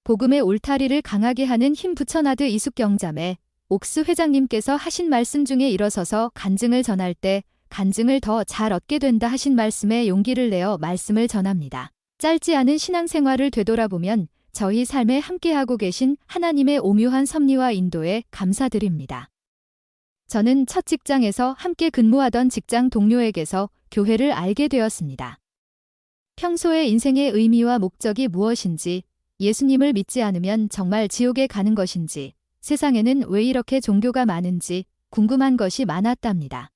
복음의 울타리를 강하게 하는 힘 부천하드 이숙경자매 옥스 회장님께서 하신 말씀 중에 일어서서 간증을 전할 때 간증을 더 잘 얻게 된다 하신 말씀에 용기를 내어 말씀을 전합니다. 짧지 않은 신앙생활을 되돌아보면 저희 삶에 함께하고 계신 하나님의 오묘한 섭리와 인도에 감사드립니다. 저는 첫 직장에서 함께 근무하던 직장 동료에게서 교회를 알게 되었습니다. 평소에 인생의 의미와 목적이 무엇인지, 예수님을 믿지 않으면 정말 지옥에 가는 것인지, 세상에는 왜 이렇게 종교가 많은지 궁금한 것이 많았답니다.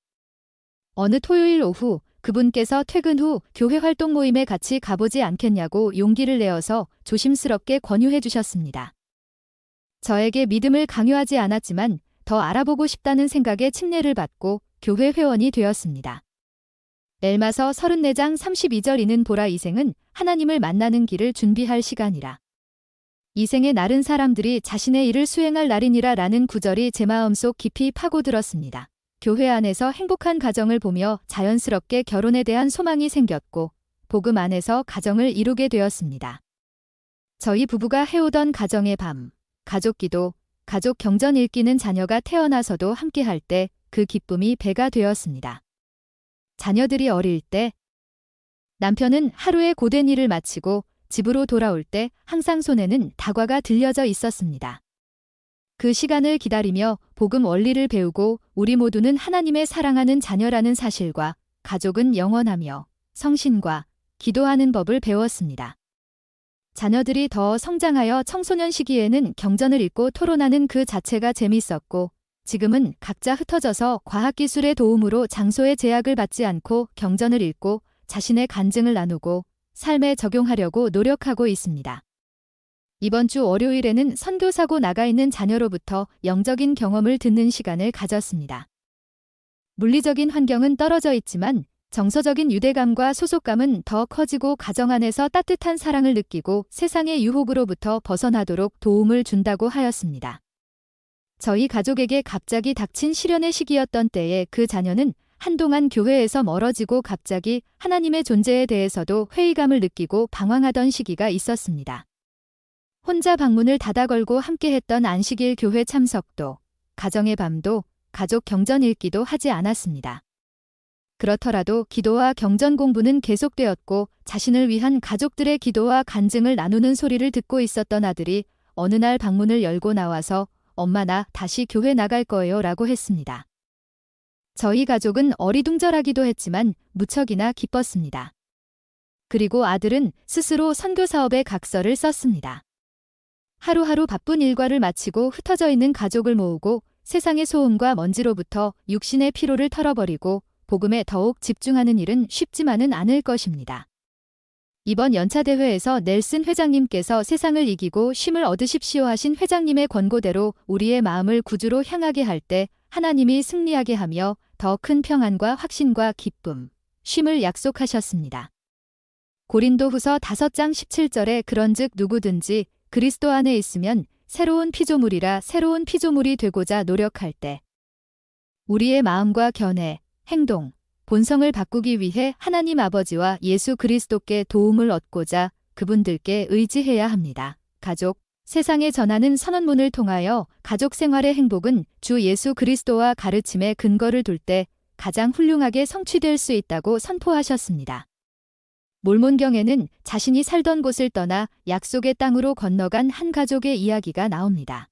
어느 토요일 오후 그분께서 퇴근 후 교회 활동 모임에 같이 가보지 않겠냐고 용기를 내어서 조심스럽게 권유해 주셨습니다. 저에게 믿음을 강요하지 않았지만 더 알아보고 싶다는 생각에 침례를 받고 교회 회원이 되었습니다. 엘마서 34장 32절 이는 보라 이생은 하나님을 만나는 길을 준비할 시간이라. 이생에 나른 사람들이 자신의 일을 수행할 날이니라 라는 구절이 제 마음속 깊이 파고들었습니다. 교회 안에서 행복한 가정을 보며 자연스럽게 결혼에 대한 소망이 생겼고 복음 안에서 가정을 이루게 되었습니다. 저희 부부가 해오던 가정의 밤, 가족 기도, 가족 경전 읽기는 자녀가 태어나서도 함께할 때 그 기쁨이 배가 되었습니다. 자녀들이 어릴 때 남편은 하루의 고된 일을 마치고 집으로 돌아올 때 항상 손에는 다과가 들려져 있었습니다. 그 시간을 기다리며 복음 원리를 배우고 우리 모두는 하나님의 사랑하는 자녀라는 사실과 가족은 영원하며 성신과 기도하는 법을 배웠습니다. 자녀들이 더 성장하여 청소년 시기에는 경전을 읽고 토론하는 그 자체가 재밌었고 지금은 각자 흩어져서 과학기술의 도움으로 장소의 제약을 받지 않고 경전을 읽고 자신의 간증을 나누고 삶에 적용하려고 노력하고 있습니다. 이번 주 월요일에는 선교사고 나가 있는 자녀로부터 영적인 경험을 듣는 시간을 가졌습니다. 물리적인 환경은 떨어져 있지만 정서적인 유대감과 소속감은 더 커지고 가정 안에서 따뜻한 사랑을 느끼고 세상의 유혹으로부터 벗어나도록 도움을 준다고 하였습니다. 저희 가족에게 갑자기 닥친 시련의 시기였던 때에 그 자녀는 한동안 교회에서 멀어지고 갑자기 하나님의 존재에 대해서도 회의감을 느끼고 방황하던 시기가 있었습니다. 혼자 방문을 닫아 걸고 함께했던 안식일 교회 참석도, 가정의 밤도, 가족 경전 읽기도 하지 않았습니다. 그렇더라도 기도와 경전 공부는 계속되었고 자신을 위한 가족들의 기도와 간증을 나누는 소리를 듣고 있었던 아들이 어느 날 방문을 열고 나와서 엄마 나 다시 교회 나갈 거예요 라고 했습니다. 저희 가족은 어리둥절하기도 했지만 무척이나 기뻤습니다. 그리고 아들은 스스로 선교 사업에 각서를 썼습니다. 하루하루 바쁜 일과를 마치고 흩어져 있는 가족을 모으고 세상의 소음과 먼지로부터 육신의 피로를 털어버리고 복음에 더욱 집중하는 일은 쉽지만은 않을 것입니다. 이번 연차 대회에서 넬슨 회장님께서 세상을 이기고 쉼을 얻으십시오 하신 회장님의 권고대로 우리의 마음을 구주로 향하게 할 때 하나님이 승리하게 하며 더 큰 평안과 확신과 기쁨, 쉼을 약속하셨습니다. 고린도후서 5장 17절에 그런즉 누구든지 그리스도 안에 있으면 새로운 피조물이라 새로운 피조물이 되고자 노력할 때 우리의 마음과 견해, 행동, 본성을 바꾸기 위해 하나님 아버지와 예수 그리스도께 도움을 얻고자 그분들께 의지해야 합니다. 가족, 세상에 전하는 선언문을 통하여 가족 생활의 행복은 주 예수 그리스도와 가르침에 근거를 둘 때 가장 훌륭하게 성취될 수 있다고 선포하셨습니다. 몰몬경에는 자신이 살던 곳을 떠나 약속의 땅으로 건너간 한 가족의 이야기가 나옵니다.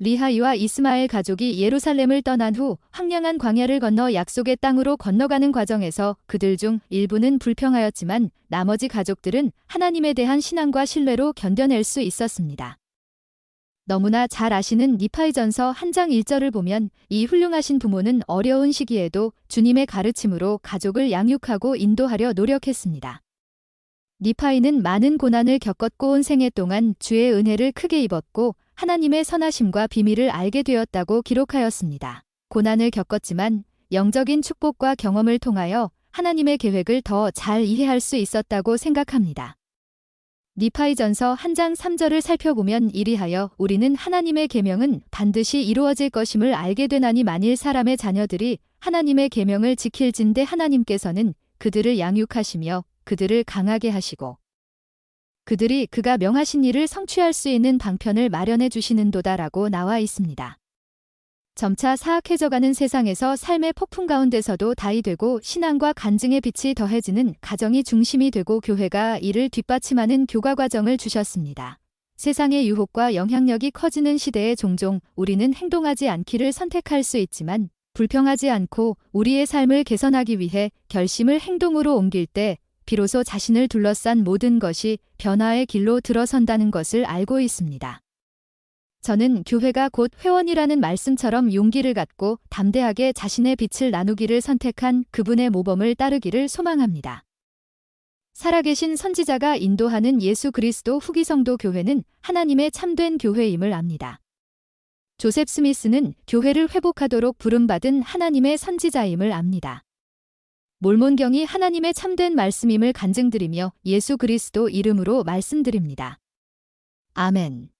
리하이와 이스마엘 가족이 예루살렘을 떠난 후 황량한 광야를 건너 약속의 땅으로 건너가는 과정에서 그들 중 일부는 불평하였지만 나머지 가족들은 하나님에 대한 신앙과 신뢰로 견뎌낼 수 있었습니다. 너무나 잘 아시는 니파이전서 1장 1절을 보면 이 훌륭하신 부모는 어려운 시기에도 주님의 가르침으로 가족을 양육하고 인도하려 노력했습니다. 니파이는 많은 고난을 겪었고 온 생애 동안 주의 은혜를 크게 입었고 하나님의 선하심과 비밀을 알게 되었다고 기록하였습니다. 고난을 겪었지만 영적인 축복과 경험을 통하여 하나님의 계획을 더 잘 이해할 수 있었다고 생각합니다. 니파이전서 1장 3절을 살펴보면 이리하여 우리는 하나님의 계명은 반드시 이루어질 것임을 알게 되나니 만일 사람의 자녀들이 하나님의 계명을 지킬진대 하나님께서는 그들을 양육하시며 그들을 강하게 하시고 그들이 그가 명하신 일을 성취할 수 있는 방편을 마련해 주시는도다라고 나와 있습니다. 점차 사악해져가는 세상에서 삶의 폭풍 가운데서도 다이 되고 신앙과 간증의 빛이 더해지는 가정이 중심이 되고 교회가 이를 뒷받침하는 교과 과정을 주셨습니다. 세상의 유혹과 영향력이 커지는 시대에 종종 우리는 행동하지 않기를 선택할 수 있지만 불평하지 않고 우리의 삶을 개선하기 위해 결심을 행동으로 옮길 때 비로소 자신을 둘러싼 모든 것이 변화의 길로 들어선다는 것을 알고 있습니다. 저는 교회가 곧 회원이라는 말씀처럼 용기를 갖고 담대하게 자신의 빛을 나누기를 선택한 그분의 모범을 따르기를 소망합니다. 살아계신 선지자가 인도하는 예수 그리스도 후기 성도 교회는 하나님의 참된 교회임을 압니다. 조셉 스미스는 교회를 회복하도록 부름받은 하나님의 선지자임을 압니다. 몰몬경이 하나님의 참된 말씀임을 간증드리며 예수 그리스도 이름으로 말씀드립니다. 아멘.